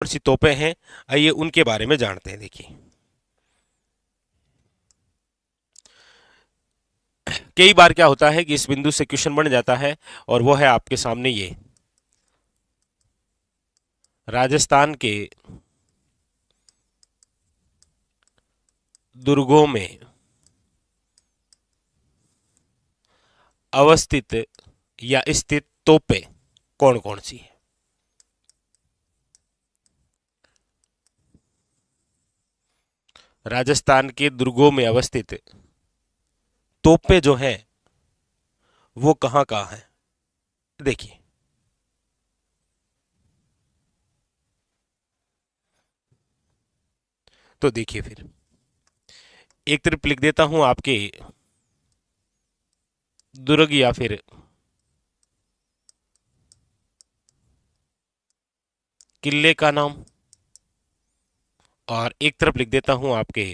सी तोपें हैं, आइए उनके बारे में जानते हैं। देखिए, कई बार क्या होता है कि इस बिंदु से क्वेश्चन बन जाता है, और वो है आपके सामने ये राजस्थान के दुर्गों में अवस्थित या स्थित तोपें कौन कौन सी है। राजस्थान के दुर्गों में अवस्थित तोपें जो हैं वो कहाँ कहाँ हैं। देखिए, तो देखिए फिर एक तरफ लिख देता हूं आपके दुर्ग या फिर किले का नाम, और एक तरफ लिख देता हूं आपके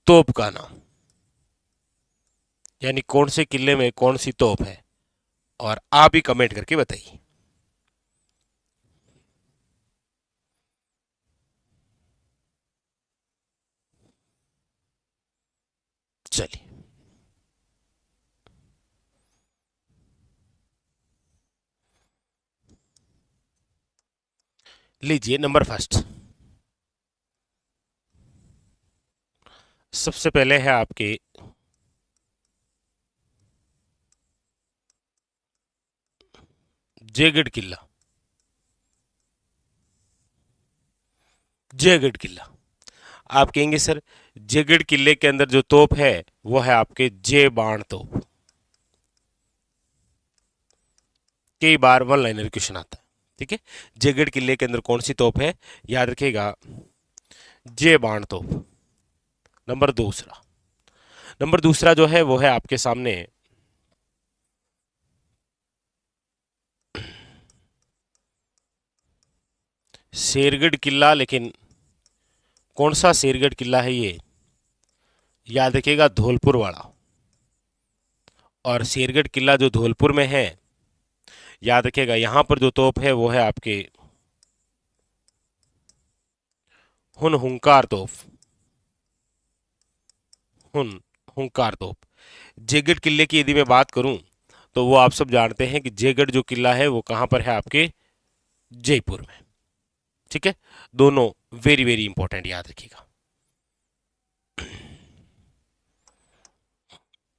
तोप का नाम, यानी कौन से किले में कौन सी तोप है, और आप ही कमेंट करके बताइए। चलिए, लीजिए नंबर फर्स्ट। सबसे पहले है आपके जयगढ़ किला। जयगढ़ किला, आप कहेंगे सर जयगढ़ किले के अंदर जो तोप है वो है आपके जय बाण तोप। कई बार वन लाइनर क्वेश्चन आता है, ठीक है। जयगढ़ किले के अंदर कौन सी तोप है, याद रखिएगा जय बाण तोप। नंबर दूसरा, नंबर दूसरा जो है वो है आपके सामने शेरगढ़ किला। लेकिन कौन सा शेरगढ़ किला है ये, याद रखिएगा धौलपुर वाला। और शेरगढ़ किला जो धौलपुर में है, याद रखिएगा यहां पर जो तोप है वो है आपके हुंकार तोप। हुंकार तोप। जयगढ़ किले की यदि मैं बात करूं तो वो आप सब जानते हैं कि जयगढ़ जो किला है वो कहां पर है, आपके जयपुर में, ठीक है। दोनों वेरी वेरी इंपॉर्टेंट, याद रखिएगा।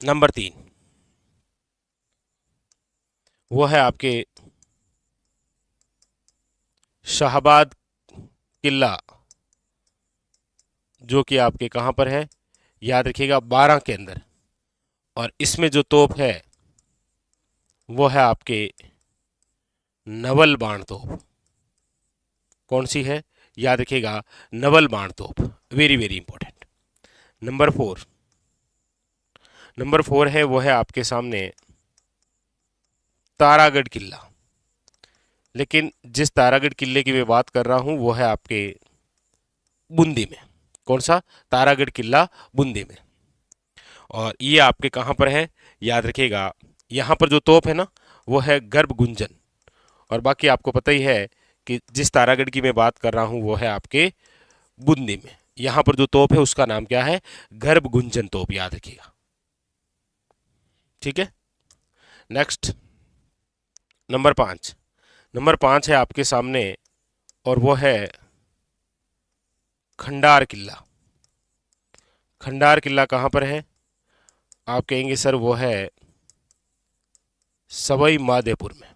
नंबर तीन, वो है आपके शाहबाद किला, जो कि आपके कहां पर है, याद रखिएगा 12 के अंदर। और इसमें जो तोप है वो है आपके नवल बाण तोप। कौन सी है, याद रखिएगा नवल बाण तोप, very very important. Number four, number four है वो है आपके सामने तारागढ़ किला। लेकिन जिस तारागढ़ किले की मैं बात कर रहा हूं वो है आपके बूंदी में। कौन सा, तारागढ़ किला बूंदी में। और ये आपके कहां पर है, याद रखिएगा यहां पर जो तोप है ना वो है गर्भ गुंजन। और बाकी आपको पता ही है कि जिस तारागढ़ की मैं बात कर रहा हूं वो है आपके बूंदी में। यहां पर जो तोप है उसका नाम क्या है, गर्भ गुंजन तोप, याद रखिएगा, ठीक है। नेक्स्ट, नंबर पांच। नंबर पांच है आपके सामने, और वो है खंडार किला। खंडार किला कहां पर है, आप कहेंगे सर वो है सवाई माधोपुर में।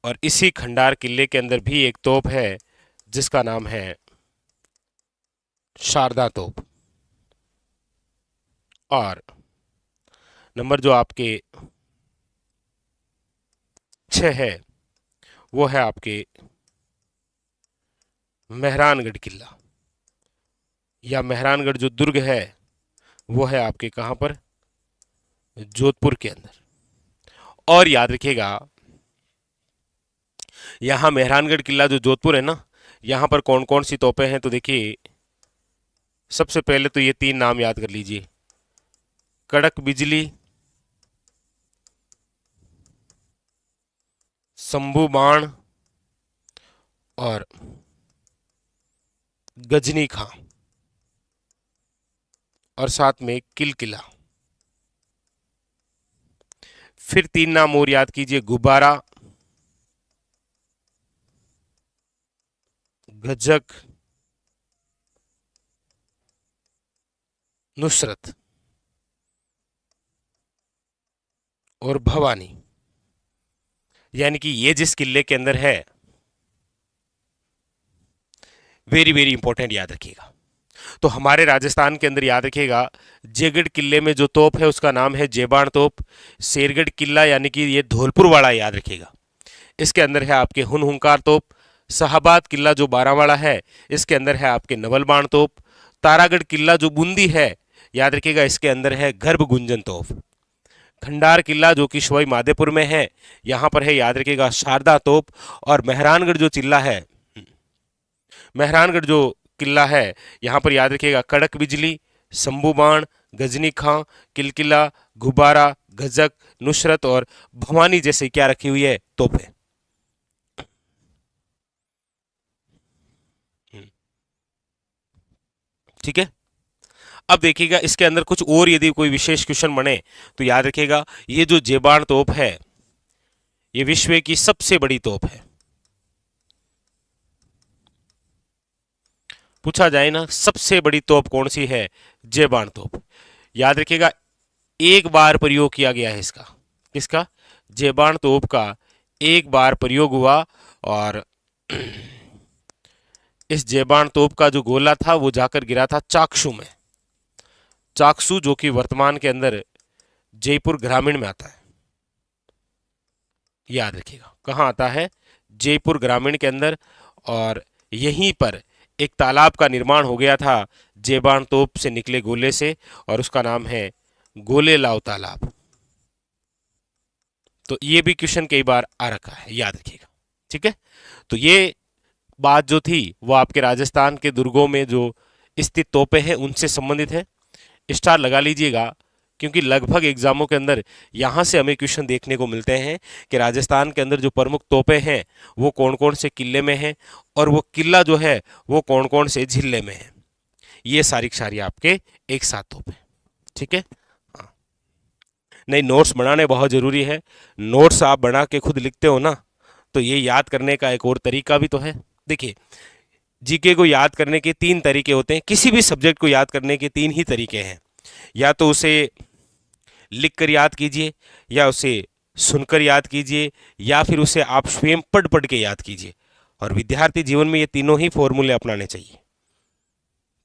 और इसी खंडार किले के अंदर भी एक तोप है जिसका नाम है शारदा तोप। और नंबर जो आपके 6 है वो है आपके मेहरानगढ़ किला, या मेहरानगढ़ जो दुर्ग है वो है आपके कहां पर, जोधपुर के अंदर। और याद रखिएगा यहां मेहरानगढ़ किला जो जोधपुर है ना, यहां पर कौन कौन सी तोपें हैं, तो देखिए सबसे पहले तो ये 3 नाम याद कर लीजिए, कड़क बिजली, शंभू बाण और गजनी खां और साथ में किलकिला। फिर 3 नाम और याद कीजिए, गुब्बारा, गजक, नुसरत और भवानी। यानी कि ये जिस किले के अंदर है, वेरी वेरी इंपॉर्टेंट, याद रखिएगा। तो हमारे राजस्थान के अंदर याद रखिएगा, जयगढ़ किले में जो तोप है उसका नाम है जेबाण तोप। शेरगढ़ किला यानी कि ये धौलपुर वाला, याद रखिएगा, इसके अंदर है आपके हुनहुंकार तोप। शाहबाद किला जो बारावाड़ा है, इसके अंदर है आपके नवलबाण तोप। तारागढ़ किला जो बूंदी है, याद रखिएगा, इसके अंदर है गर्भ गुंजन तोप। खंडार किला जो कि सवाई माधोपुर में है, यहां पर है, याद रखिएगा, शारदा तोप। और मेहरानगढ़ जो किला है, मेहरानगढ़ जो किला है, यहां पर याद रखिएगा, कड़क बिजली, शंभू बाण, गजनी खां, किलकिला, गुब्बारा, गजक, नुसरत और भवानी जैसे क्या रखी हुई है, तोपें। ठीक है। अब देखिएगा इसके अंदर कुछ और यदि कोई विशेष क्वेश्चन बने तो याद रखिएगा, ये जो जेबाण तोप है ये विश्व की सबसे बड़ी तोप है। पूछा जाए ना सबसे बड़ी तोप कौन सी है, जेबाण तोप। याद रखिएगा, एक बार प्रयोग किया गया है इसका, किसका, जेबाण तोप का एक बार प्रयोग हुआ। और इस जेबाण तोप का जो गोला था वो जाकर गिरा था चाकसू में। चाकसू जो कि वर्तमान के अंदर जयपुर ग्रामीण में आता है, याद रखिएगा, कहाँ आता है, जयपुर ग्रामीण के अंदर। और यहीं पर एक तालाब का निर्माण हो गया था जेबाण तोप से निकले गोले से, और उसका नाम है गोले लाव तालाब। तो ये भी क्वेश्चन कई बार आ रखा है, याद रखिएगा। ठीक है, तो ये बात जो थी वो आपके राजस्थान के दुर्गों में जो स्थित तोपें हैं उनसे संबंधित है। स्टार लगा लीजिएगा, क्योंकि लगभग एग्जामों के अंदर यहाँ से हमें क्वेश्चन देखने को मिलते हैं कि राजस्थान के अंदर जो प्रमुख तोपें हैं वो कौन कौन से किले में हैं, और वो किला जो है वो कौन कौन से जिले में है। ये सारी सारी आपके एक साथ तोपें। ठीक है, हाँ, नहीं, नोट्स बनाने बहुत ज़रूरी है। नोट्स आप बना के खुद लिखते हो ना, तो ये याद करने का एक और तरीका भी तो है। देखिए, जीके को याद करने के 3 तरीके होते हैं, किसी भी सब्जेक्ट को याद करने के 3 ही तरीके हैं। या तो उसे लिख कर याद कीजिए, या उसे सुनकर याद कीजिए, या फिर उसे आप स्वयं पढ़ पढ़ के याद कीजिए। और विद्यार्थी जीवन में ये तीनों ही फॉर्मूले अपनाने चाहिए।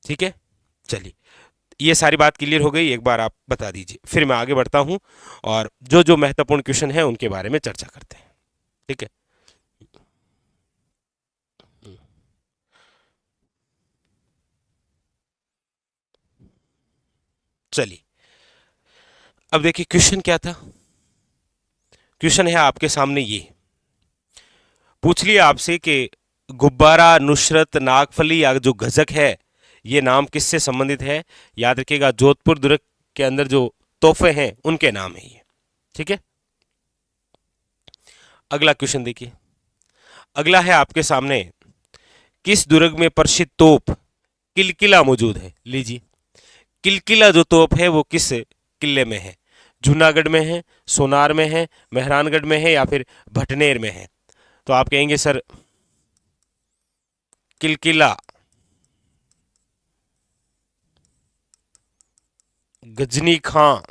ठीक है, चलिए, ये सारी बात क्लियर हो गई, एक बार आप बता दीजिए, फिर मैं आगे बढ़ता हूं और जो जो महत्वपूर्ण क्वेश्चन है उनके बारे में चर्चा करते हैं। ठीक है, चलिए, अब देखिए क्वेश्चन क्या था। क्वेश्चन है आपके सामने, ये पूछ लिया आपसे कि गुब्बारा, नुसरत, नागफली या जो गजक है ये नाम किससे संबंधित है। याद रखिएगा, जोधपुर दुर्ग के अंदर जो तोहफे हैं उनके नाम है ये। ठीक है, अगला क्वेश्चन देखिए। अगला है आपके सामने, किस दुर्ग में प्रसिद्ध तोप किलकिला मौजूद है। लीजिए, किलकिला जो तोप है वो किस किले में है, जूनागढ़ में है, सोनार में है, मेहरानगढ़ में है, या फिर भटनेर में है। तो आप कहेंगे सर किलकिला, गजनी खां,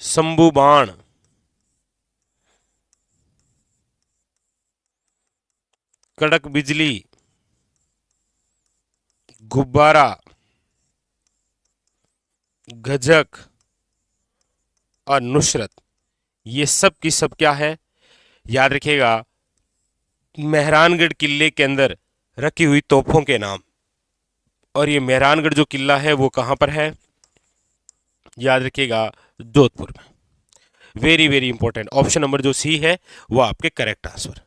शंभू बाण, कड़क बिजली, गुब्बारा, गजक और नुसरत, ये सब की सब क्या है, याद रखिएगा, मेहरानगढ़ किले के अंदर रखी हुई तोपों के नाम। और ये मेहरानगढ़ जो किला है वो कहाँ पर है, याद रखिएगा, जोधपुर में। Very very important, option number जो सी है वो आपके करेक्ट आंसर।